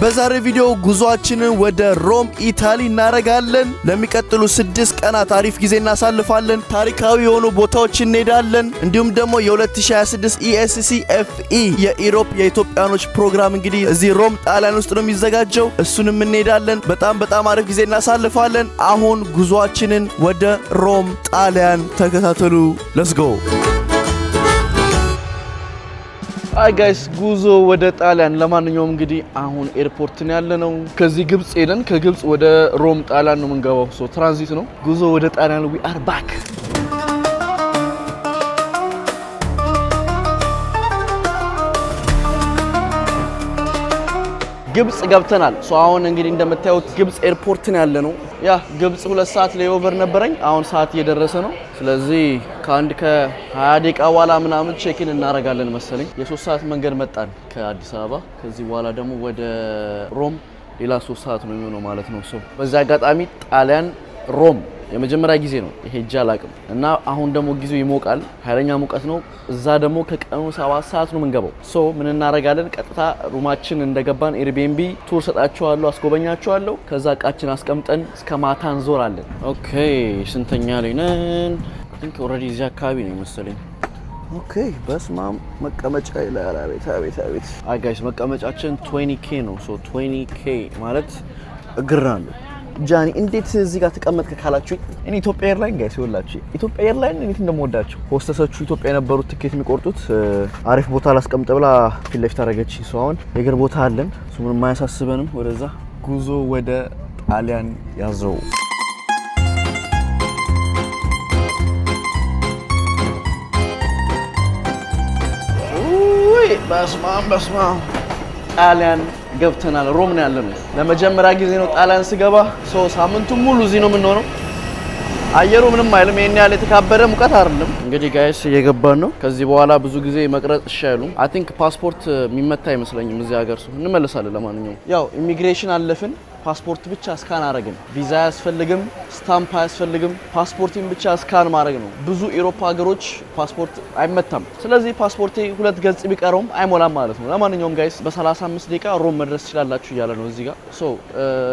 በዛሬ ቪዲዮ ጉዟችንን ወደ ሮም ኢታሊ እናረጋለን። ለሚቀጥሉ 6 ቀናት አሪፍ ጊዜ እናሳልፋለን። ታሪካዊ የሆኑ ቦታዎች እንሄዳለን። እንዲሁም ደግሞ የ2026 ESCFE የኢሮፕ የኢትዮጵያኖች ፕሮግራም እንግዲህ እዚህ ሮም ጣሊያን ውስጥ ነው የሚዘጋጀው። እሱንም እንሄዳለን። በጣም አሪፍ ጊዜ እናሳልፋለን። አሁን ጉዟችንን ወደ ሮም ጣሊያን ተከታተሉ። ሌትስ ጎ። አይ ጋይስ ጉዞ ወደ ጣሊያን። ለማንኛውም እንግዲህ አሁን ኤርፖርት ነው ያለነው። ከዚህ ግብጽ ሄደን ከግብጽ ወደ ሮም ጣሊያን ነው የምንገባው። ሶ ትራንዚት ነው። ጉዞ ወደ ጣሊያን we are back። ግብጽ ገብተናል። ሶ አሁን እንግዲህ እንደምታዩት ግብጽ ኤርፖርት ነው ያለነው። ያ ግብጽ 2 ሰዓት ሌኦቨር ነበረኝ። አሁን ሰዓት እየደረሰ ነው። ስለዚህ ከ20 ደቂቃ በኋላ ምናምን ቼክን እናረጋለን መሰለኝ። የ3 ሰዓት መንገድ መጣን ከአዲስ አበባ። ከዚህ በኋላ ደግሞ ወደ ሮም ሌላ 3 ሰዓት ነው የሚሆነው ማለት ነው። ሶ በዛ አጋጣሚ ጣሊያን ሮም የመጀመሪያ ጊዜ ነው ሄጄ አላቅም እና አሁን ደግሞ ጊዜው ይሞቃል፣ ኃይለኛ ሙቀት ነው። እዛ ደግሞ ከቀኑ 7 ሰዓት ነው የምንገባው። ሶ ምን እናረጋለን? ቀጥታ ሩማችን እንደገባን ኤርቢኤንቢ ቱር ሰጣቸዋለሁ፣ አስጎበኛቸዋለሁ። ከዛ እቃችን አስቀምጠን እስከ ማታ እንዞራለን። ኦኬ ስንተኛ ላይ ነን? አይ ቲንክ ኦልሬዲ እዚህ አካባቢ ነው መሰለኝ። ኦኬ በስማም መቀመጫ ይላል። አቤት አይ ጋይስ መቀመጫችን 20k ነው። ሶ 20k ማለት እግር አለ። ጃኒ እንዴት እዚህ ጋር ተቀመጥከ ካላችሁ እኔ ኢትዮጵያ ኤርላይን ጋይስ ይወላችሁ ኢትዮጵያ ኤርላይን እንዴት እንደምወዳቸው ሆስተሶቹ ኢትዮጵያ የነበሩት ትኬት የሚቆርጡት አሪፍ ቦታ ላስቀምጥ ብላ ፊት ለፊት አደረገች። ሰው አሁን የእግር ቦታ አለን። እሱ ምንም አያሳስበንም። ወደዛ ጉዞ ወደ ጣሊያን ያዘው። ኡይ በስማም ጣሊያን ገብተናል። ሮም ነው ያለነው። ለመጀመሪያ ጊዜ ነው ጣሊያን ስገባ። ሳምንቱን ሙሉ እዚህ ነው የምንሆነው። አየሩ ምንም አይልም። ይሄን ያለ የተካበደ ሙቀት አይደለም። እንግዲህ ጋይስ እየገባን ነው። ከዚህ በኋላ ብዙ ጊዜ መቅረጽ ይሻላል። አይ ቲንክ ፓስፖርት የሚመታ አይመስለኝም እዚህ ሀገር። እንመለሳለን። ለማንኛውም ያው ኢሚግሬሽን አለፍን። ፓስፖርት ብቻ ስካን አረግን። ቪዛ አያስፈልግም፣ ስታምፕ አያስፈልግም። ፓስፖርቲን ብቻ ስካን ማድረግ ነው። ብዙ ኢሮፓ ሀገሮች ፓስፖርት አይመታም። ስለዚህ ፓስፖርቴ 2 ገጽ ቢቀረውም አይሞላም ማለት ነው። ለማንኛውም ጋይስ በ35 ደቂቃ ሮም መድረስ ትችላላችሁ እያለ ነው እዚህ ጋር። ሶ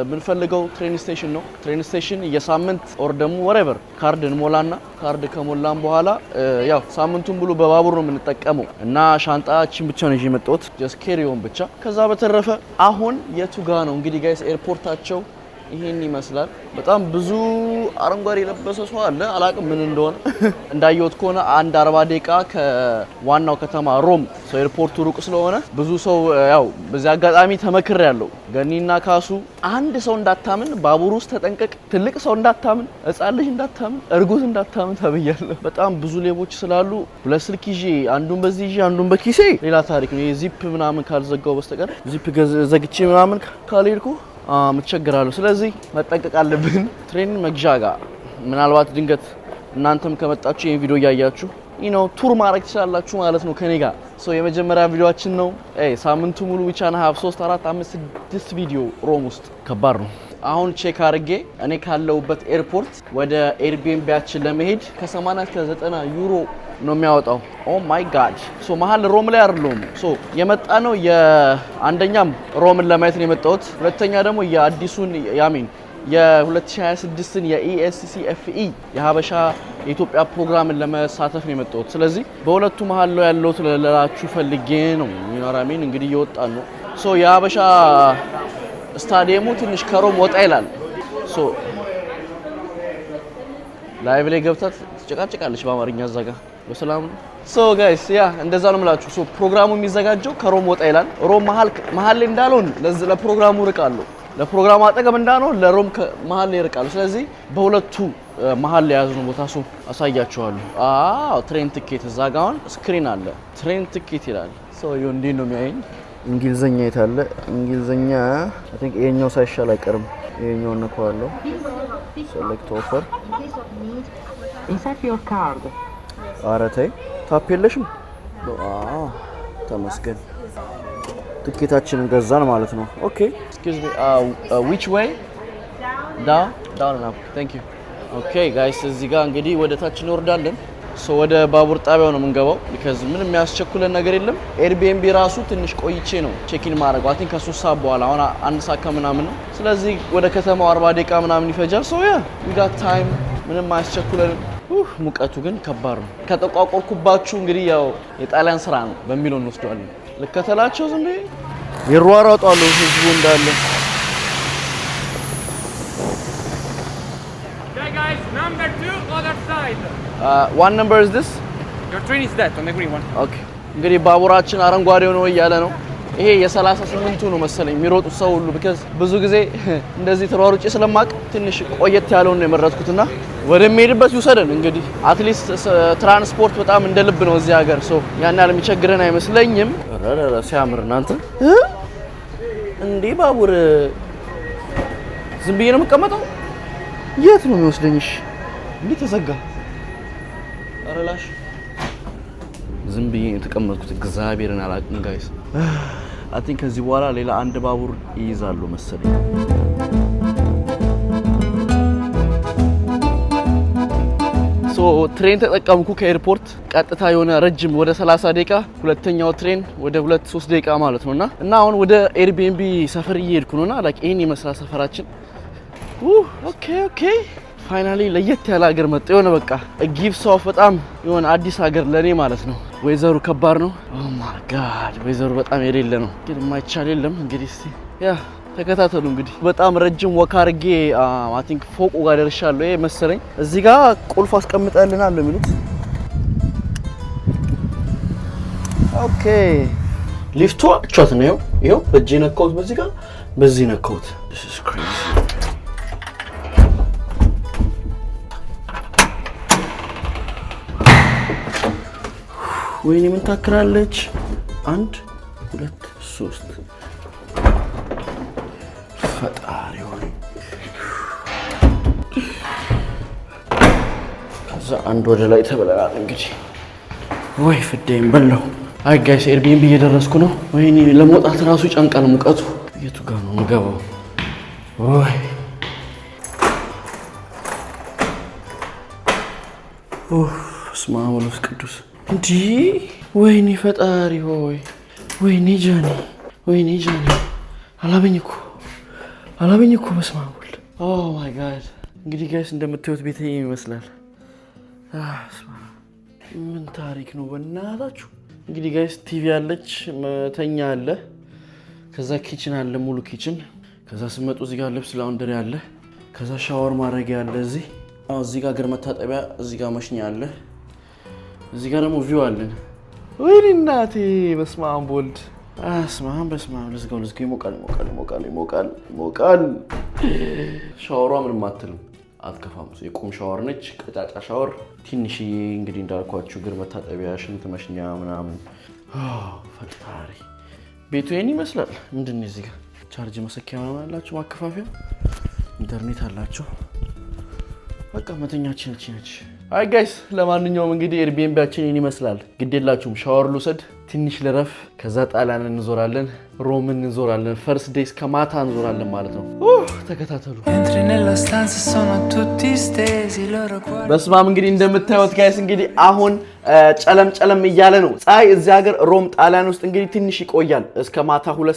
የምንፈልገው ትሬን ስቴሽን ነው። ትሬን ስቴሽን የሳምንት ኦር ደግሞ ወሬቨር ካርድ እንሞላና ካርድ ከሞላን በኋላ ያው ሳምንቱን ሙሉ በባቡር ነው የምንጠቀመው እና ሻንጣችን ብቻ ነው የመጣሁት ጀስት ኬሪዮን ብቻ። ከዛ በተረፈ አሁን የቱ ጋ ነው እንግዲህ ጋይስ ኤርፖርታቸው ይሄን ይመስላል። በጣም ብዙ አረንጓዴ የለበሰ ሰው አለ። አላቅም ምን እንደሆነ። እንዳየሁት ከሆነ 40 ደቂቃ ከዋናው ከተማ ሮም ሰው ኤርፖርቱ ሩቅ ስለሆነ ብዙ ሰው ያው በዚህ አጋጣሚ ተመክሬያለሁ። ገኒና ካሱ አንድ ሰው እንዳታምን፣ ባቡር ውስጥ ተጠንቀቅ፣ ትልቅ ሰው እንዳታምን፣ ሕፃን ልጅ እንዳታምን፣ እርጉዝ እንዳታምን ተብያለሁ። በጣም ብዙ ሌቦች ስላሉ 2 ስልክ ይዤ አንዱን በዚህ ይዤ አንዱን በኪሴ ሌላ ታሪክ ነው። ዚፕ ምናምን ካልዘጋው በስተቀር ዚፕ ዘግቼ ምናምን ካልሄድኩ ምትቸግራለሁ። ስለዚህ መጠንቀቅ አለብን። ትሬን መግዣ ጋር ምናልባት ድንገት እናንተም ከመጣችሁ ይሄን ቪዲዮ ያያችሁ ቱር ማድረግ ትችላላችሁ ማለት ነው ከኔ ጋር። የመጀመሪያ ቪዲዮአችን ነው። ሳምንቱ ሙሉ ብቻና 3 4 5 6 ቪዲዮ ሮም ውስጥ ከባድ ነው። አሁን ቼክ አድርጌ እኔ ካለውበት ኤርፖርት ወደ ኤርቢኤንቢያችን ለመሄድ ከ80 እስከ 90 ዩሮ ነው የሚያወጣው። ኦ ማይ ጋድ። መሀል ሮም ላይ አይደለም። የመጣ ነው የአንደኛም ሮምን ለማየት ነው የመጣሁት። ሁለተኛ ደግሞ የአዲሱን ያሚን የ2026ን የESCFE የሀበሻ የኢትዮጵያ ፕሮግራምን ለመሳተፍ ነው የመጣሁት። ስለዚህ በሁለቱ መሀል ነው ያለው ለላችሁ ፈልጌ ነው ሚራሚን እንግዲህ እየወጣን ነው። የሀበሻ ስታዲየሙ ትንሽ ከሮም ወጣ ይላል። ላይቭ ላይ ገብታት ትጨቃጨቃለች በአማርኛ እዛ ጋር በሰላም ጋይስ ያ እንደዛ ነው የምላችሁ። ፕሮግራሙ የሚዘጋጀው ከሮም ወጣ ይላል። ሮም መሀል ላይ እንዳልሆን ለፕሮግራሙ ርቃለሁ። ለፕሮግራሙ አጠገብ እንዳልሆን ለሮም መሀል ላይ ርቃለሁ። ስለዚህ በሁለቱ መሀል ላይ ያዝነው ቦታ አሳያችኋለሁ። ትሬን ትኬት እዛ ጋር አሁን ስክሪን አለ። ትሬን ትኬት ይላል። እንዴት ነው የሚያየኝ? እንግሊዘኛ የታለ? እንግሊዘኛ አይ ቲንክ ይሄኛው ሳይሻል አይቀርም። ይሄኛው ነካዋለሁ። ሴሌክት ኦፈር ኢንሰርት ዮር ካርድ። ኧረ ተይ ታፕ የለሽም? ተመስገን። ትኬታችንን ገዛን ማለት ነው። ኦኬ ኤክስኪውዝ ሚ which way down enough thank you ኦኬ ጋይስ እዚህ ጋር እንግዲህ ወደ ታች እንወርዳለን። ሶ ወደ ባቡር ጣቢያው ነው የምንገባው because ምንም የሚያስቸኩለን ነገር የለም ኤርቢኤንቢ ራሱ ትንሽ ቆይቼ ነው ቼክ-ኢን ማድረግ አይ ቲንክ ከ3 ሰዓት በኋላ አሁን 1 ሰዓት ከምናምን ነው ስለዚህ ወደ ከተማው 40 ደቂቃ ምናምን ይፈጃል ሶ ያ we got time ምንም አያስቸኩለን ሙቀቱ ግን ከባድ ነው ከተቋቋርኩባችሁ እንግዲህ ያው የጣሊያን ስራ ነው በሚለው እንወስደዋለን ልከተላቸው ዝም ብዬ ይሯሯጣሉ ህዝቡ እንዳለ Number 2, other side. One number is this? Your train is that on the green one. Okay. እንግዲህ ባቡራችን አረንጓዴ ነው እያለ ነው ይሄ የ38ቱ ነው መሰለኝ የሚሮጡት ሰው ሁሉ because ብዙ ጊዜ እንደዚህ ተሯሩጬ ስለማቅ ትንሽ ቆየት ያለው ነው የመረጥኩትና ወደሚሄድበት ይወሰደን እንግዲህ አትሊስት ትራንስፖርት በጣም እንደ ልብ ነው እዚህ ሀገር ሶ ያን ያህል የሚቸግረን አይመስለኝም ረረረ ሲያምር እናንተ እንዴ ባቡር ዝም ብዬ ነው የምቀመጠው የት ነው የሚወስደኝሽ እንዴ ተዘጋ አረላሽ ዝም ብዬ የተቀመጥኩት እግዚአብሔርን አላውቅም ጋይስ አይ ቲንክ ከዚህ በኋላ ሌላ አንድ ባቡር ይይዛሉ መሰለኝ ሶ ትሬን ተጠቀምኩ ከኤርፖርት ቀጥታ የሆነ ረጅም ወደ 30 ደቂቃ ሁለተኛው ትሬን ወደ 2-3 ደቂቃ ማለት ነውና እና አሁን ወደ ኤርቢኤንቢ ሰፈር እየሄድኩ ነውና ላይክ ይሄን ይመስላል ሰፈራችን ኦኬ ፋይናሊ ለየት ያለ ሀገር መጣ የሆነ በቃ ጊቭስ ኦፍ በጣም የሆነ አዲስ ሀገር ለኔ ማለት ነው ወይዘሩ ከባድ ነው ኦ ማይ ጋድ ወይዘሩ በጣም የሌለ ነው ግን ማይቻል የለም እንግዲህ እስቲ ያ ተከታተሉ እንግዲህ በጣም ረጅም ወክ አድርጌ አይ ቲንክ ፎቁ ጋር ደርሻለሁ ይሄ መሰለኝ እዚህ ጋር ቁልፍ አስቀምጠልናል የሚሉት ኦኬ ሊፍቱ ቾት ነው ይሄው በእጄ ነካሁት በዚህ ጋር በዚህ ነካሁት this is crazy ወይኔ ምን ታክራለች 1 2 3 ፈጣሪ ሆይ ከዛ አንድ ወደ ላይ ተበላላል እንግዲህ ወይ ፍዴም በለው አይ ጋይስ ኤርቢኤንቢ እየደረስኩ ነው ወይኔ ለመውጣት ራሱ ጨንቃል ሙቀቱ የቱ ጋር ነው የምገባው ወይ ስማሙሉስ ቅዱስ እንዴ ወይኔ ፈጣሪ ሆይ ወይኔ ጃኒ አላበኝ እኮ በስማሙል ኦ ማይ ጋድ እንግዲህ ጋይስ እንደምታዩት ቤቴ ይመስላል ምን ታሪክ ነው በእናታችሁ እንግዲህ ጋይስ ቲቪ አለች መተኛ አለ ከዛ ኪችን አለ ሙሉ ኪችን ከዛ ስመጡ እዚህ ጋር ልብስ ላውንደሪ አለ ከዛ ሻወር ማድረጊያ አለ እዚህ ጋር እግር መታጠቢያ እዚህ ጋር መሽኛ አለ እዚህ ጋር ደግሞ ቪው አለን ወይኔ እናቴ በስማም ቦልድ በስማም ለዝጋው ይሞቃል ሻወሯ ምንም አትልም አትከፋም የቁም ሻወር ነች ቀጫጫ ሻወር ትንሽዬ እንግዲህ እንዳልኳችሁ እግር መታጠቢያ ሽንት መሽኛ ምናምን ፈጣሪ ቤቱ ይሄን ይመስላል ምንድነው እዚህ ጋር ቻርጅ መሰኪያ ምናምን አላችሁ ማከፋፈያ ኢንተርኔት አላችሁ በቃ መተኛችን ነች አይ ጋይስ ለማንኛውም እንግዲህ ኤርቢኤንቢያችን ይሄን ይመስላል ግዴላችሁም ሻወር ልውሰድ ትንሽ ልረፍ ከዛ ጣሊያን እንዞራለን ሮም እንዞራለን ፈርስት ዴይስ ከማታ እንዞራለን ማለት ነው ተከታተሉ በስማም እንግዲህ እንደምታዩት ጋይስ እንግዲህ አሁን ጨለም እያለ ነው ፀሐይ እዚህ ሀገር ሮም ጣሊያን ውስጥ እንግዲህ ትንሽ ይቆያል እስከ ማታ 2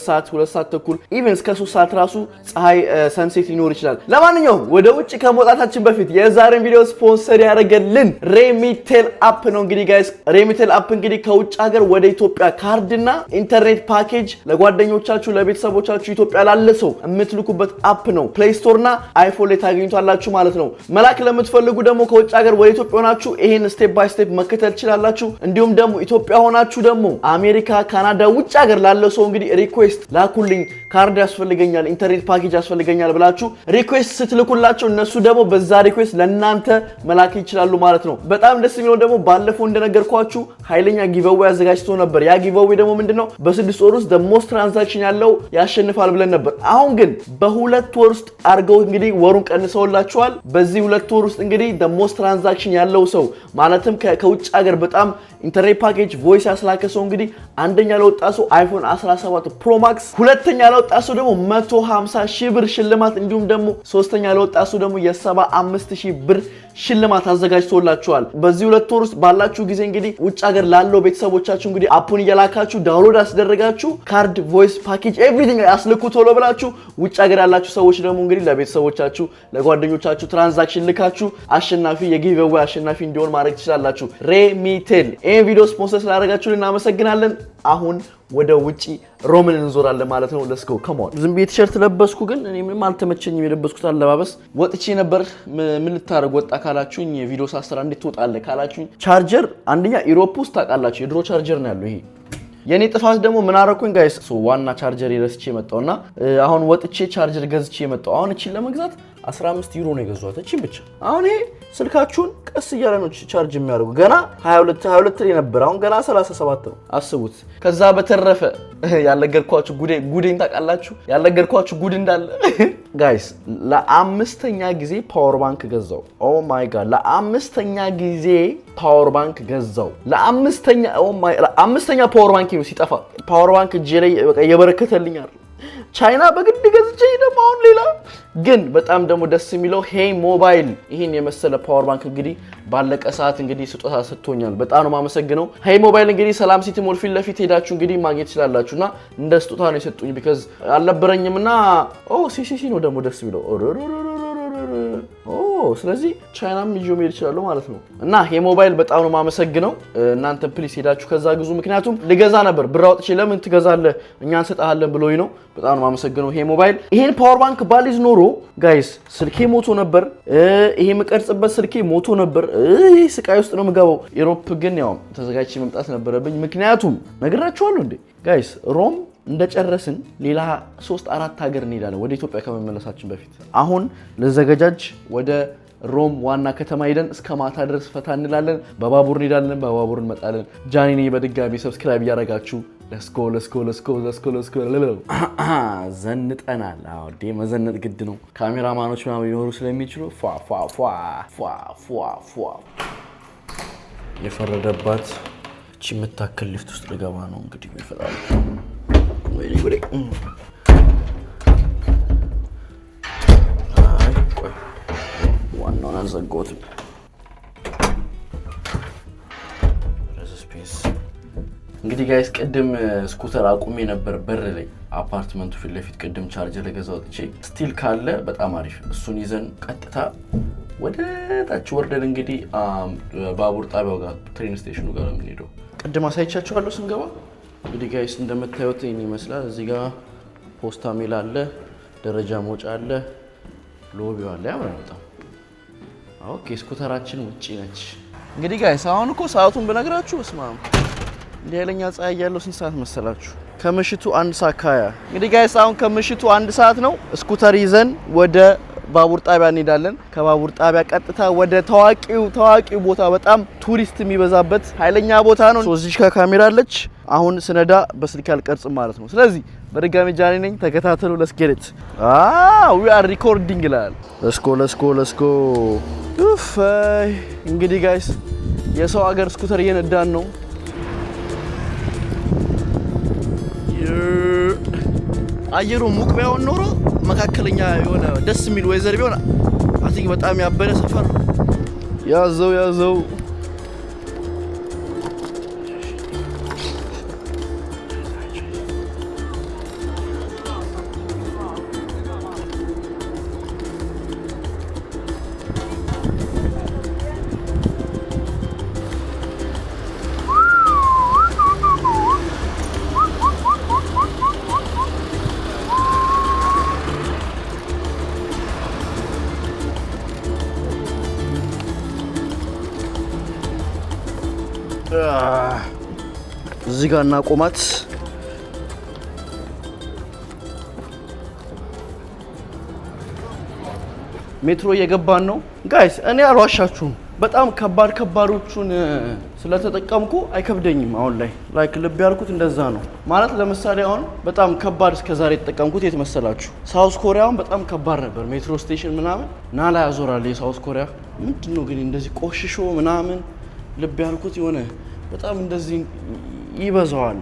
ሰዓት ተኩል ኢቭን እስከ 3 ሰዓት ራሱ ፀሐይ ሰንሴት ሊኖር ይችላል ለማንኛውም ወደ ውጭ ከመውጣታችን በፊት የዛሬን ቪዲዮ ስፖንሰር ያደረገልን ሬሚቴል አፕ ነው እንግዲህ ጋይስ ሬሚቴል አፕ እንግዲህ ከውጭ ሀገር ወደ ኢትዮጵያ ካርድና ኢንተርኔት ፓኬጅ ለጓደኞቻችሁ ለቤተሰቦቻችሁ ኢትዮጵያ ላለ ሰው የምትልኩበት አፕ ነው ፕሌይ ስቶር እና አይፎን ላይ ታገኙታላችሁ ማለት ነው መላክ ለምትፈልጉ ደግሞ ከውጭ ሀገር ወደ ኢትዮጵያ ሆናችሁ ይሄን ስቴፕ ባይ ስቴፕ መከተል ትችላላችሁ እንዲሁም ደግሞ ኢትዮጵያ ሆናችሁ ደግሞ አሜሪካ ካናዳ ውጭ ሀገር ላለ ሰው እንግዲህ ሪኩዌስት ላኩልኝ ካርድ ያስፈልገኛል ኢንተርኔት ፓኬጅ ያስፈልገኛል ብላችሁ ሪኩዌስት ስትልኩላችሁ እነሱ ደግሞ በዛ ሪኩዌስት ለእናንተ መላክ ይችላሉ ማለት ነው በጣም ደስ የሚለው ደግሞ ባለፈው እንደነገርኳችሁ ኃይለኛ ጊቭአዌይ አዘጋጅቶ ነበር ያ ጊቭአዌይ ደግሞ ምንድነው በ6 ወር ውስጥ ሞስት ትራንዛክሽን ያለው ያሸንፋል ብለን ነበር አሁን ግን በ2 ወር ውስጥ አርገው እንግዲህ ወሩን ቀንሰውላችኋል በዚህ 2 ወር ውስጥ እንግዲህ ሞስት ትራንዛክሽን ያለው ሰው ማለትም ከውጭ ሀገር በጣም ኢንተርኔት ፓኬጅ ቮይስ ያስላከ ሰው እንግዲህ አንደኛ ለወጣ ሰው አይፎን 17 ፕሮ ማክስ ሁለተኛ ለወጣ ሰው ደግሞ 150,000 ብር ሽልማት እንዲሁም ደግሞ ሶስተኛ ለወጣ ሰው ደግሞ የ75,000 ብር ሽልማት አዘጋጅቶላችኋል። በዚህ 2 ወር ውስጥ ባላችሁ ጊዜ እንግዲህ ውጭ ሀገር ላለው ቤተሰቦቻችሁ እንግዲህ አፑን እያላካችሁ ዳውንሎድ አስደረጋችሁ ካርድ ቮይስ ፓኬጅ ኤቭሪቲንግ አስልኩ ቶሎ ብላችሁ ውጭ ሀገር ያላችሁ ሰዎች ደግሞ እንግዲህ ለቤተሰቦቻችሁ ለጓደኞቻችሁ ትራንዛክሽን ልካችሁ አሸናፊ የጊቭዌይ አሸናፊ እንዲሆን ማድረግ ትችላላችሁ። ሬሚቴል ይሄን ቪዲዮ ስፖንሰር ስላደረጋችሁ እናመሰግናለን። አሁን ወደ ውጪ ሮምን እንዞራለን ማለት ነው። ሌትስ ጎ ካም ኦን። ዝም ብዬ ቲሸርት ለበስኩ ግን እኔ ምንም አልተመቸኝም የለበስኩት አለባበስ። ወጥቼ ነበር ምን ልታረግ ወጣ ካላችሁኝ ቪዲዮ ሳስተራ እንዴት ትወጣለህ ካላችሁኝ ቻርጀር አንደኛ ኢሮፕ ውስጥ ታውቃላችሁ የድሮ ቻርጀር ነው ያለው ይሄ የኔ ጥፋት ደግሞ ምን አረኩኝ ጋይስ ዋና ቻርጀር ይረስቼ መጣውና አሁን ወጥቼ ቻርጀር ገዝቼ መጣው። አሁን እቺን ለመግዛት 15 ዩሮ ነው የገዛሁት እቺን ብቻ። አሁን ይሄ ስልካችሁን ቀስ እያለ ነው ቻርጅ የሚያደርጉ ገና 22 ላይ ነበር አሁን ገና 37 ነው አስቡት። ከዛ በተረፈ ያለገርኳችሁ ጉዴን ታውቃላችሁ ያለገርኳችሁ ጉድ እንዳለ ጋይስ ለአምስተኛ ጊዜ ፓወር ባንክ ገዛው። ኦ ማይ ጋድ ለአምስተኛ ጊዜ ፓወር ባንክ ገዛው። ለአምስተኛ ፓወር ባንክ ነው ሲጠፋ ፓወር ባንክ እጄ ላይ በቃ የበረከተልኝ አይደል ቻይና በግድ ገዝቼ ደግሞ አሁን ሌላ ግን በጣም ደግሞ ደስ የሚለው ሄይ ሞባይል ይሄን የመሰለ ፓወር ባንክ እንግዲህ ባለቀ ሰዓት እንግዲህ ስጦታ ሰጥቶኛል። በጣም ነው ማመሰግነው ሄይ ሞባይል። እንግዲህ ሰላም ሲቲ ሞል ፊት ለፊት ሄዳችሁ እንግዲህ ማግኘት ትችላላችሁና እንደ ስጦታ ነው የሰጡኝ ቢካዝ አልነበረኝምና ሲሲሲ ነው ደግሞ ደስ የሚለው ስለዚህ ቻይናም ይዤው መሄድ ይችላል ማለት ነው። እና ሄይ ሞባይል በጣም ነው ማመሰግነው። እናንተ ፕሊስ ሄዳችሁ ከዛ ግዙ። ምክንያቱም ልገዛ ነበር ብር አውጥቼ ለምን ትገዛለህ እኛ እንሰጣለን ብሎኝ ነው። በጣም ነው ማመሰግነው ሄይ ሞባይል። ይሄን ፓወር ባንክ ባሊዝ ኖሮ ጋይስ ስልኬ ሞቶ ነበር። ይሄ መቀርጽበት ስልኬ ሞቶ ነበር። ይሄ ስቃይ ውስጥ ነው የምገባው። ኢሮፕ ግን ያው ተዘጋጅቼ መምጣት ነበረብኝ። ምክንያቱም ነግራችኋለሁ እንዴ ጋይስ ሮም እንደጨረስን ሌላ 3-4 ሀገር እንሄዳለን ወደ ኢትዮጵያ ከመመለሳችን በፊት። አሁን ለዘገጃጅ ወደ ሮም ዋና ከተማ ሄደን እስከ ማታ ድረስ ፈታ እንላለን። በባቡር እንሄዳለን፣ በባቡር እንመጣለን። ጃኒኔ በድጋሚ ሰብስክራይብ እያደረጋችሁ ለስኮ ዘንጠናል። አዎ መዘነጥ ግድ ነው። ካሜራማኖች ምናምን ሊኖሩ ስለሚችሉ ፏ የፈረደባት እቺ የምታክል ሊፍት ውስጥ ልገባ ነው እንግዲህ ይፈጣል ወይ ጉዴ። ዋናውን አልዘጋሁትም። እንግዲህ ጋይስ ቅድም ስኩተር አቁሜ ነበር በር ላይ አፓርትመንቱ ፊት ለፊት ቅድም ቻርጀር ለገዛው ጥቼ ስቲል ካለ በጣም አሪፍ እሱን ይዘን ቀጥታ ወደ ታች ወርደን እንግዲህ ባቡር ጣቢያው ጋር ትሬን ስቴሽኑ ጋር የምንሄደው ቅድም አሳይቻችኋለሁ ስንገባ። እንግዲህ ጋይስ እንደምታዩት ይሄን ይመስላል። እዚህ ጋር ፖስታ ሜል አለ፣ ደረጃ መውጫ አለ፣ ሎቢው አለ። ያምራል በጣም። ኦኬ ስኩተራችን ውጪ ነች። እንግዲህ ጋይስ አሁን እኮ ሰዓቱን ብነግራችሁ እስማም እንዲህ ኃይለኛ ፀሐይ ያለው ስንት ሰዓት መሰላችሁ? ከምሽቱ 1 ሰዓት ከ20። እንግዲህ ጋይስ አሁን ከምሽቱ 1 ሰዓት ነው። ስኩተር ይዘን ወደ ባቡር ጣቢያ እንሄዳለን። ከባቡር ጣቢያ ቀጥታ ወደ ታዋቂው ቦታ በጣም ቱሪስት የሚበዛበት ኃይለኛ ቦታ ነው። እዚህ ጋር ካሜራ አለች። አሁን ስነዳ በስልክ አልቀርጽም ማለት ነው። ስለዚህ በድጋሚ ጃኒ ነኝ፣ ተከታተሉ። let's get it we are recording ይላል። let's go እንግዲህ ጋይስ የሰው ሀገር ስኩተር እየነዳን ነው። አየሩ ሙቅ ቢሆን ኖሮ መካከለኛ የሆነ ደስ የሚል ወይዘር ቢሆን አትክ በጣም ያበረ ሰፈር ያዘው እዚህ ጋር እናቆማት። ሜትሮ እየገባን ነው ጋይስ። እኔ አልዋሻችሁም በጣም ከባዶቹን ስለተጠቀምኩ አይከብደኝም። አሁን ላይ ላይክ ልብ ያልኩት እንደዛ ነው ማለት። ለምሳሌ አሁን በጣም ከባድ እስከዛሬ የተጠቀምኩት የት መሰላችሁ? ሳውዝ ኮሪያውን በጣም ከባድ ነበር። ሜትሮ ስቴሽን ምናምን ናላ ያዞራል የሳውዝ ኮሪያ። ምንድነው ግን እንደዚህ ቆሽሾ ምናምን ልብ ያልኩት የሆነ በጣም እንደዚህ ይበዛዋል።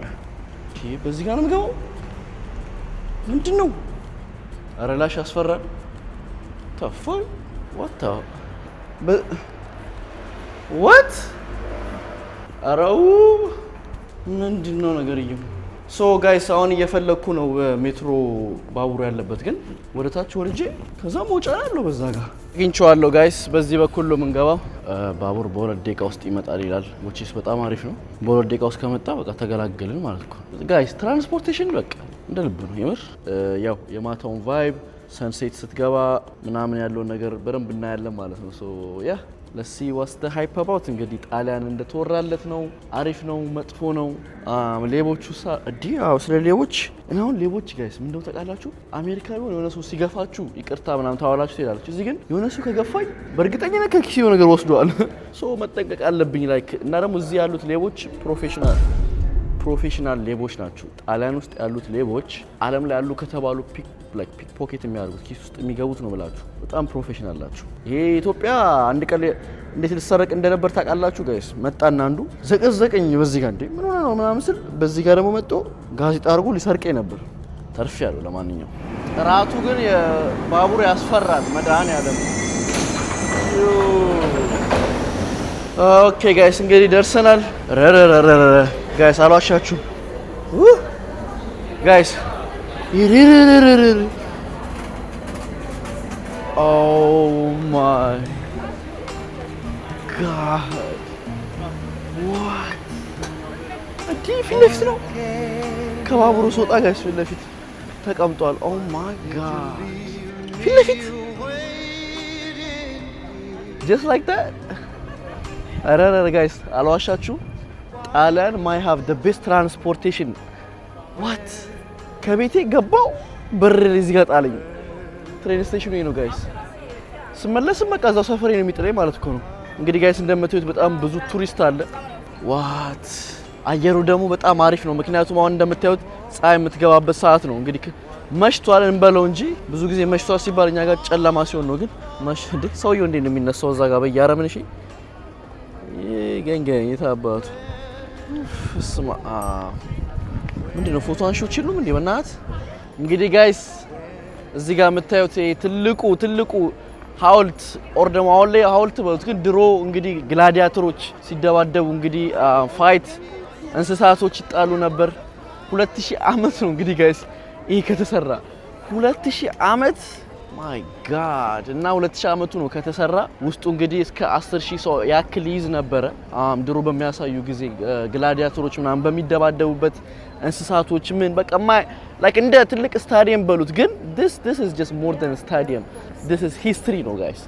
በዚህ ጋር ነው የምገባው። ምንድነው? ኧረ ላሽ ያስፈራል። ተፋይ ወጣ what አራው ምንድነው ነገርየው? ሶ ጋይስ አሁን እየፈለኩ ነው ሜትሮ ባቡር ያለበት ግን ወደ ታች ወርጄ ከዛ መውጫ ያለው በዛ ጋር አግኝቼዋለሁ ጋይስ። በዚህ በኩል ነው የምንገባው። ባቡር በሁለት ደቂቃ ውስጥ ይመጣል ይላል which is በጣም አሪፍ ነው። በሁለት ደቂቃ ውስጥ ከመጣ በቃ ተገላገልን ማለት ነው ጋይስ። ትራንስፖርቴሽን በቃ እንደ ልብ ነው የምር። ያው የማታውን ቫይብ ሰንሴት ስትገባ ምናምን ያለው ነገር በደንብ እናያለን ማለት ነው። ሶ ያ let's see what's the hype about። እንግዲህ ጣሊያን እንደተወራለት ነው። አሪፍ ነው መጥፎ ነው? ሌቦቹ አዲያው ስለ ሌቦች እና አሁን ሌቦች ጋይስ ምን እንደው ታውቃላችሁ? አሜሪካ ቢሆን የሆነ ሰው ሲገፋችሁ ይቅርታ ምናምን ታዋላችሁ ትሄዳላችሁ። እዚህ ግን የሆነ ሰው ከገፋኝ በእርግጠኝነት ከኪሴው ነገር ወስዷል። ሶ መጠንቀቅ አለብኝ ላይክ። እና ደግሞ እዚህ ያሉት ሌቦች ፕሮፌሽናል ሌቦች ናቸው። ጣሊያን ውስጥ ያሉት ሌቦች ዓለም ላይ ያሉ ከተባሉ ፒክ ፖኬት የሚያደርጉት ኪስ ውስጥ የሚገቡት ነው ብላችሁ በጣም ፕሮፌሽናል ናቸው። ይሄ ኢትዮጵያ አንድ ቀን እንዴት ልትሰረቅ እንደነበር ታውቃላችሁ ጋይስ? መጣና አንዱ ዘቀዘቀኝ በዚህ ጋር እንዴ ምን ሆነ ነው ምናምን ስል በዚህ ጋር ደግሞ መጥቶ ጋዜጣ አድርጎ ሊሰርቀኝ ነበር። ተርፌያለሁ። ለማንኛውም ጥራቱ ግን የባቡር ያስፈራል። መድኃኒዓለም ኦኬ ጋይስ እንግዲህ ደርሰናል። ጋይስ አልዋሻችሁም ጋይስ oh my god what ፊት ለፊት ነው ከባቡሩ ስወጣ ጋይስ ፊት ለፊት ተቀምጧል። oh my god ፊት ለፊት just like that አረረ ጋይስ አልዋሻችሁም ጣሊያን might have the best transportation what ከቤቴ ገባው በር እዚህ ጋር ጣለኝ። ትሬን ስቴሽኑ ነው ጋይስ። ስመለስም በቃ እዛው ሰፈሬ ነው የሚጥለኝ ማለት እኮ ነው። እንግዲህ ጋይስ እንደምታዩት በጣም ብዙ ቱሪስት አለ። ዋት አየሩ ደግሞ በጣም አሪፍ ነው። ምክንያቱም አሁን እንደምታዩት ፀሐይ የምትገባበት ሰዓት ነው። እንግዲህ መሽቷል እንበለው እንጂ ብዙ ጊዜ መሽቷል ሲባል እኛ ጋር ጨለማ ሲሆን ነው። ግን እንዴ ሰውየው እንዴ ነው የሚነሳው እዛ ጋር በያረምን? እሺ ገንገን የታባቱ ስማ ምንድነው ፎቶ አንሺዎች የሉም እንዴ በእናት? እንግዲህ ጋይስ እዚህ ጋር የምታዩት ትልቁ ሐውልት ኦር ደግሞ አሁን ላይ ሐውልት በሉት ግን ድሮ እንግዲህ ግላዲያተሮች ሲደባደቡ እንግዲህ ፋይት እንስሳቶች ይጣሉ ነበር። 2000 ዓመት ነው እንግዲህ ጋይስ ይሄ ከተሰራ 2000 ዓመት ማይ ጋድ። እና 2000 ዓመቱ ነው ከተሰራ። ውስጡ እንግዲህ እስከ 10000 ሰው ያክል ይዝ ነበረ። ድሮ በሚያሳዩ ጊዜ ግላዲያተሮች ምናምን በሚደባደቡበት እንስሳቶች ምን በቃ like እንደ ትልቅ ስታዲየም በሉት ግን this is just more than a stadium. this is history ነው ጋይስ።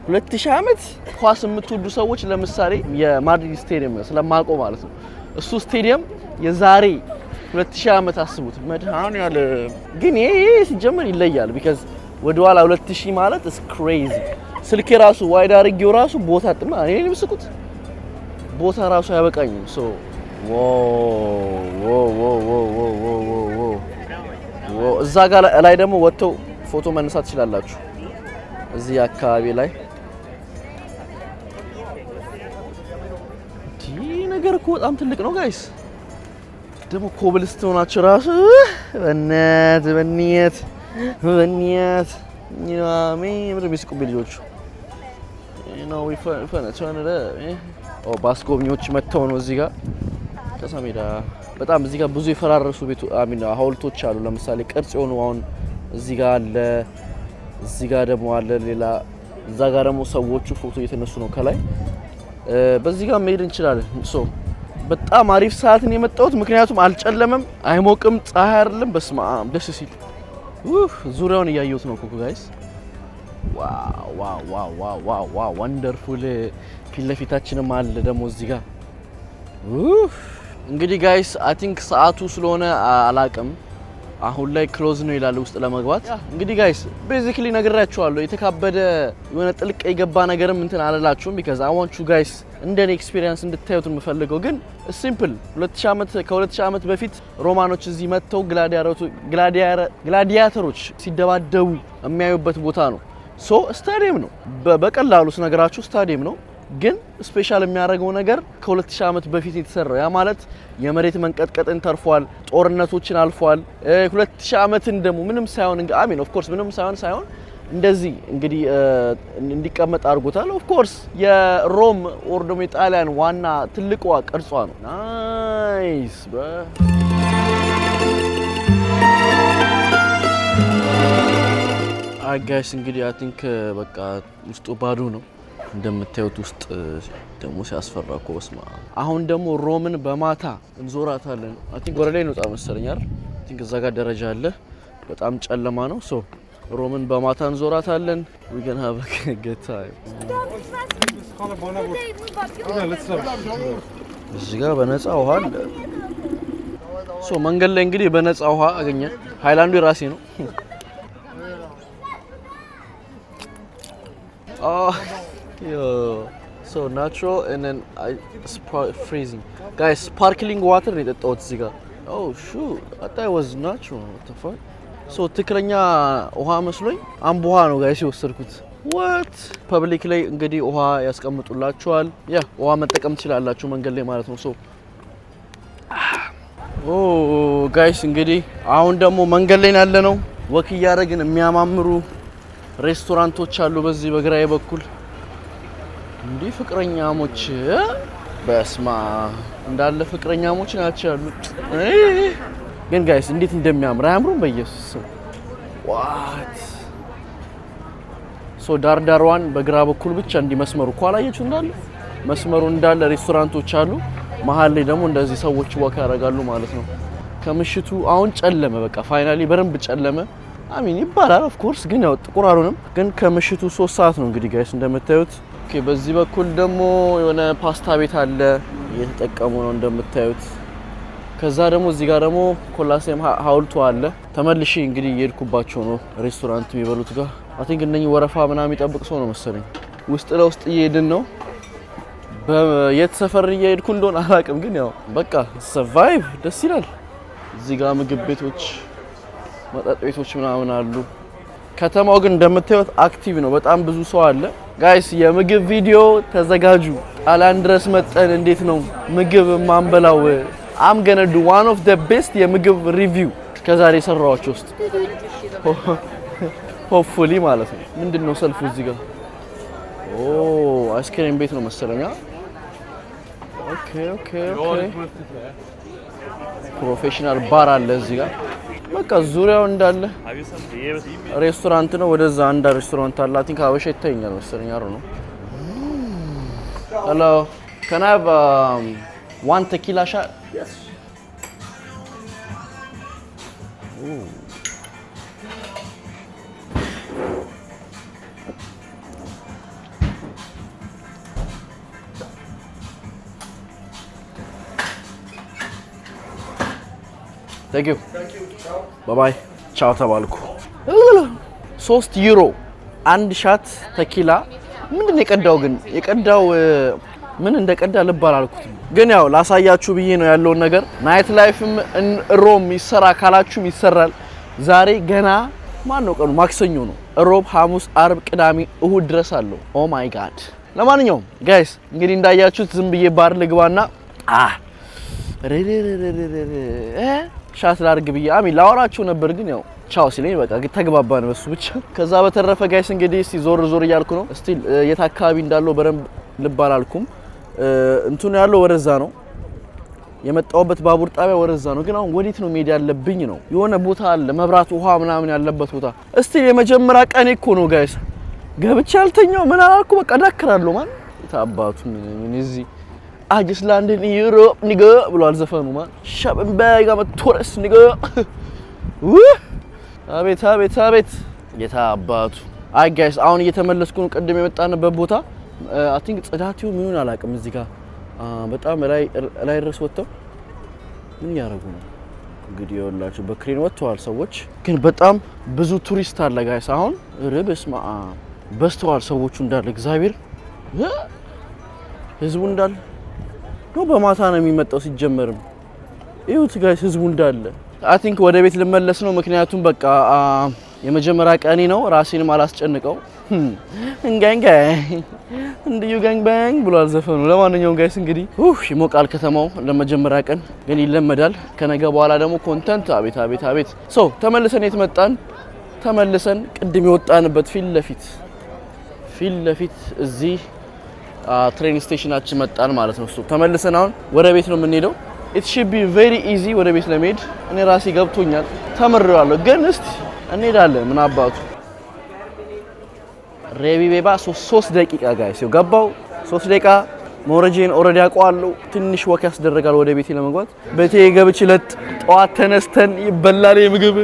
2000 ዓመት ኳስ የምትወዱ ሰዎች ለምሳሌ የማድሪድ ስቴዲየም ስለማውቀው ማለት ነው እሱ ስቴዲየም የዛሬ 2000 ዓመት አስቡት። መድኃኒዓለ ግን ይሄ ሲጀመር ይለያል because ወደ ኋላ 2000 ማለት is crazy። ስልኬ ራሱ ዋይድ አድርጌው ራሱ ቦታ ጥማ እኔ ልብስኩት ቦታ ራሱ አያበቃኝም። ሶ እዛ ጋር ላይ ደግሞ ወጥተው ፎቶ መነሳት ትችላላችሁ። እዚህ አካባቢ ላይ ነገር እኮ በጣም ትልቅ ነው ጋይስ። ደግሞ ኮብልስቶናቸው ራሱ በእናት ምንም የሚስቁብኝ ልጆቹ ባስጎብኚዎች መጥተው ነው እዚህ ጋር ከሳሜዳ በጣም እዚህ ጋር ብዙ የፈራረሱ ሐውልቶች አሉ። ለምሳሌ ቅርጽ የሆኑ አሁን እዚህ ጋር አለ፣ እዚህ ጋር ደግሞ አለ ሌላ፣ እዛ ጋር ደግሞ ሰዎቹ ፎቶ እየተነሱ ነው ከላይ። በዚህ ጋር መሄድ እንችላለን። ሶ በጣም አሪፍ ሰዓት ነው የመጣሁት ምክንያቱም አልጨለመም፣ አይሞቅም፣ ፀሐይ አይደለም። በስመ አብ ደስ ሲል ዙሪያውን እያየሁት ነው ኮኮ ጋይስ። ዋው ወንደርፉል። ፊት ለፊታችንም አለ ደግሞ እዚህ ጋር እንግዲህ ጋይስ አይ ቲንክ ሰዓቱ ስለሆነ አላቅም አሁን ላይ ክሎዝ ነው ይላል ውስጥ ለመግባት። እንግዲህ ጋይስ ቤዚክሊ ነግራችኋለሁ የተካበደ የሆነ ጥልቅ የገባ ነገርም እንትን አላላችሁም because I want you guys እንደኔ ኤክስፒሪየንስ እንድታዩት የምፈልገው ግን ሲምፕል 2000 ዓመት በፊት ሮማኖች እዚህ መጥተው ግላዲያተሮች ሲደባደቡ የሚያዩበት ቦታ ነው። ሶ ስታዲየም ነው በቀላሉ ስነግራችሁ ስታዲየም ነው። ግን ስፔሻል የሚያደርገው ነገር ከ2000 ዓመት በፊት የተሰራው ያ ማለት የመሬት መንቀጥቀጥን ተርፏል፣ ጦርነቶችን አልፏል። 2000 ዓመትን ደግሞ ምንም ሳይሆን አሚን ኦፍ ኮርስ ምንም ሳይሆን እንደዚህ እንግዲህ እንዲቀመጥ አድርጎታል። ኦፍ ኮርስ የሮም ኦር ደግሞ የጣሊያን ዋና ትልቋ ቅርጿ ነው። ናይስ ጋይስ እንግዲህ አይ ቲንክ በቃ ውስጡ ባዶ ነው እንደምታዩት። ውስጥ ደግሞ ሲያስፈራ እኮ በስማ። አሁን ደግሞ ሮምን በማታ እንዞራታለን። አይ ቲንክ ወደ ላይ እንወጣ መሰለኝ አይደል? አይ ቲንክ እዛ ጋር ደረጃ አለ። በጣም ጨለማ ነው። ሶ ሮምን በማታ እንዞራታለን። we can have a good time። እዚህ ጋር በነፃ ውሃ አለ። ሶ መንገድ ላይ እንግዲህ በነፃ ውሃ አገኘን። ሃይላንዱ የራሴ ነው። Oh, yo, so natural and then freezing. Guys, sparkling water ነው የጠጣሁት እዚህ ጋር። Oh shoot, I thought it was natural. What the fuck? So ትክክለኛ ውሃ መስሎኝ አምቦ ውሃ ነው ጋይስ የወሰድኩት። What? ፐብሊክ ላይ እንግዲህ ውሃ ያስቀምጡላችኋል። ያ ውሃ መጠቀም ትችላላችሁ መንገድ ላይ ማለት ነው። ሶ ጋይስ እንግዲህ አሁን ደግሞ መንገድ ላይ ያለ ነው። ወክ እያደረግን የሚያማምሩ ሬስቶራንቶች አሉ በዚህ በግራዬ በኩል። እንዲህ ፍቅረኛሞች በስማ እንዳለ ፍቅረኛሞች ናቸው ያሉት። ግን ጋይስ እንዴት እንደሚያምር አያምሩም? በኢየሱስ ዋት ሶ ዳርዳሯን በግራ በኩል ብቻ እንዲመስመሩ እኮ አላየችሁ እንዳለ መስመሩ እንዳለ ሬስቶራንቶች አሉ። መሀል ላይ ደግሞ እንደዚህ ሰዎች ወክ ያደርጋሉ ማለት ነው። ከምሽቱ አሁን ጨለመ። በቃ ፋይናሊ በረንብ ጨለመ። አሚን ይባላል ኦፍ ኮርስ ግን ያው ጥቁር አልሆነም። ግን ከምሽቱ 3 ሰዓት ነው እንግዲህ ጋይስ እንደምታዩት። ኦኬ በዚህ በኩል ደግሞ የሆነ ፓስታ ቤት አለ እየተጠቀሙ ነው እንደምታዩት። ከዛ ደግሞ እዚህ ጋር ደግሞ ኮላሴም ሐውልቱ አለ። ተመልሼ እንግዲህ እየሄድኩባቸው ነው ሬስቶራንት የሚበሉት ጋር። አይ ቲንክ እነኚህ ወረፋ ምናምን የሚጠብቅ ሰው ነው መሰለኝ። ውስጥ ለውስጥ እየሄድን ነው። በየት ሰፈር እየሄድኩ እንደሆነ አላውቅም፣ ግን ያው በቃ ሰርቫይቭ ደስ ይላል። እዚህ ጋር ምግብ ቤቶች መጠጥ ቤቶች ምናምን አሉ። ከተማው ግን እንደምታዩት አክቲቭ ነው። በጣም ብዙ ሰው አለ። ጋይስ የምግብ ቪዲዮ ተዘጋጁ። ጣሊያን ድረስ መጠን እንዴት ነው ምግብ ማንበላው? I'm gonna do one of the best የምግብ ሪቪው ከዛሬ ሰራዋቸው ውስጥ ሆፕፉሊ ማለት ነው። ምንድነው ሰልፉ እዚህ ጋር? ኦ አይስክሪም ቤት ነው መሰለኛ። ኦኬ ፕሮፌሽናል ባር አለ እዚህ ጋር። በቃ ዙሪያው እንዳለ ሬስቶራንት ነው። ወደዛ አንድ ሬስቶራንት አለ። አይ ቲንክ አበሻ ይታየኛል መሰለኝ። አሩ ነው። ሄሎ can I have one tequila shot? Yes. Ooh. Thank you. Bye bye. ቻው ተባልኩ። 3 ዩሮ አንድ ሻት ተኪላ። ምንድነው የቀዳው ግን? የቀዳው ምን እንደቀዳ ልብ አላልኩትም። ግን ያው ላሳያችሁ ብዬ ነው ያለውን ነገር። ናይት ላይፍም ሮም ይሰራ ካላችሁም ይሰራል። ዛሬ ገና ማን ነው ቀኑ? ማክሰኞ ነው። ሮብ፣ ሐሙስ፣ አርብ፣ ቅዳሜ፣ እሁድ ድረስ አለው። ኦ ማይ ጋድ። ለማንኛውም ጋይስ እንግዲህ እንዳያችሁት ዝም ብዬ ባር ልግባና ሻት ላድርግ ብዬ አሚን ላወራችሁ ነበር፣ ግን ያው ቻው ሲለኝ በቃ ተግባባን በሱ ብቻ። ከዛ በተረፈ ጋይስ እንግዲህ እስቲ ዞር እያልኩ ነው። እስቲ የት አካባቢ እንዳለው በደንብ ልብ አላልኩም። እንትኑ ያለው ወደዛ ነው። የመጣውበት ባቡር ጣቢያ ወደዛ ነው። ግን አሁን ወዴት ነው መሄድ ያለብኝ ነው? የሆነ ቦታ አለ መብራት ውሃ ምናምን ያለበት ቦታ። እስቲ የመጀመሪያ ቀኔ እኮ ነው ጋይስ። ገብቼ አልተኛው ምን አላልኩ በቃ ዳክራለሁ። ማን ታባቱ ምን እዚህ I just landed in Europe nigga ብሏል ዘፈኑ ማን ሻምበይ ጋር መቶረስ nigga አቤት የታባቱ። አይ ጋይስ አሁን እየተመለስኩ ነው። ቀደም የመጣንበት ቦታ I think ጽዳቲው ምኑን አላውቅም። እዚህ ጋር በጣም ላይ ድረስ ወጥተው ምን ያደርጉ ነው እንግዲህ ይኸውላችሁ በክሬን ወጥተዋል ሰዎች። ግን በጣም ብዙ ቱሪስት አለ ጋይስ። አሁን ርብስማ በስተዋል ሰዎቹ እንዳለ እግዚአብሔር ህዝቡ እንዳለ ነው። በማታ ነው የሚመጣው ሲጀመርም። ይሁት ጋይስ ህዝቡ እንዳለ I think ወደ ቤት ልመለስ ነው። ምክንያቱም በቃ የመጀመሪያ ቀኔ ነው። ራሴንም አላስጨንቀው እንጋንጋ እንዲዩ ጋንግ ባንግ ብሏል ዘፈኑ። ለማንኛውም ጋይስ እንግዲህ ይሞቃል ከተማው ለመጀመሪያ ቀን ግን ይለመዳል። ከነገ በኋላ ደግሞ ኮንተንት አቤት ሶ ተመልሰን የት መጣን? ተመልሰን ቅድም የወጣንበት ፊት ለፊት እዚህ ትሬን ስቴሽናችን መጣን ማለት ነው። ተመልሰን አሁን ወደ ቤት ነው የምንሄደው። it should be very easy ወደ ቤት ለመሄድ እኔ ራሴ ገብቶኛል ተመርሯለሁ። ግን እስቲ እንሄዳለን ምን አባቱ ሬቢቤባ 3 ደቂቃ ጋይስ ገባው 3 ደቂቃ ሞረጄን ኦሬዲ አቋዋለሁ። ትንሽ ወክ ያስደረጋል ወደ ቤቴ ለመግባት። ቤቴ ገብቼ ጠዋት ተነስተን ይበላል ምግብ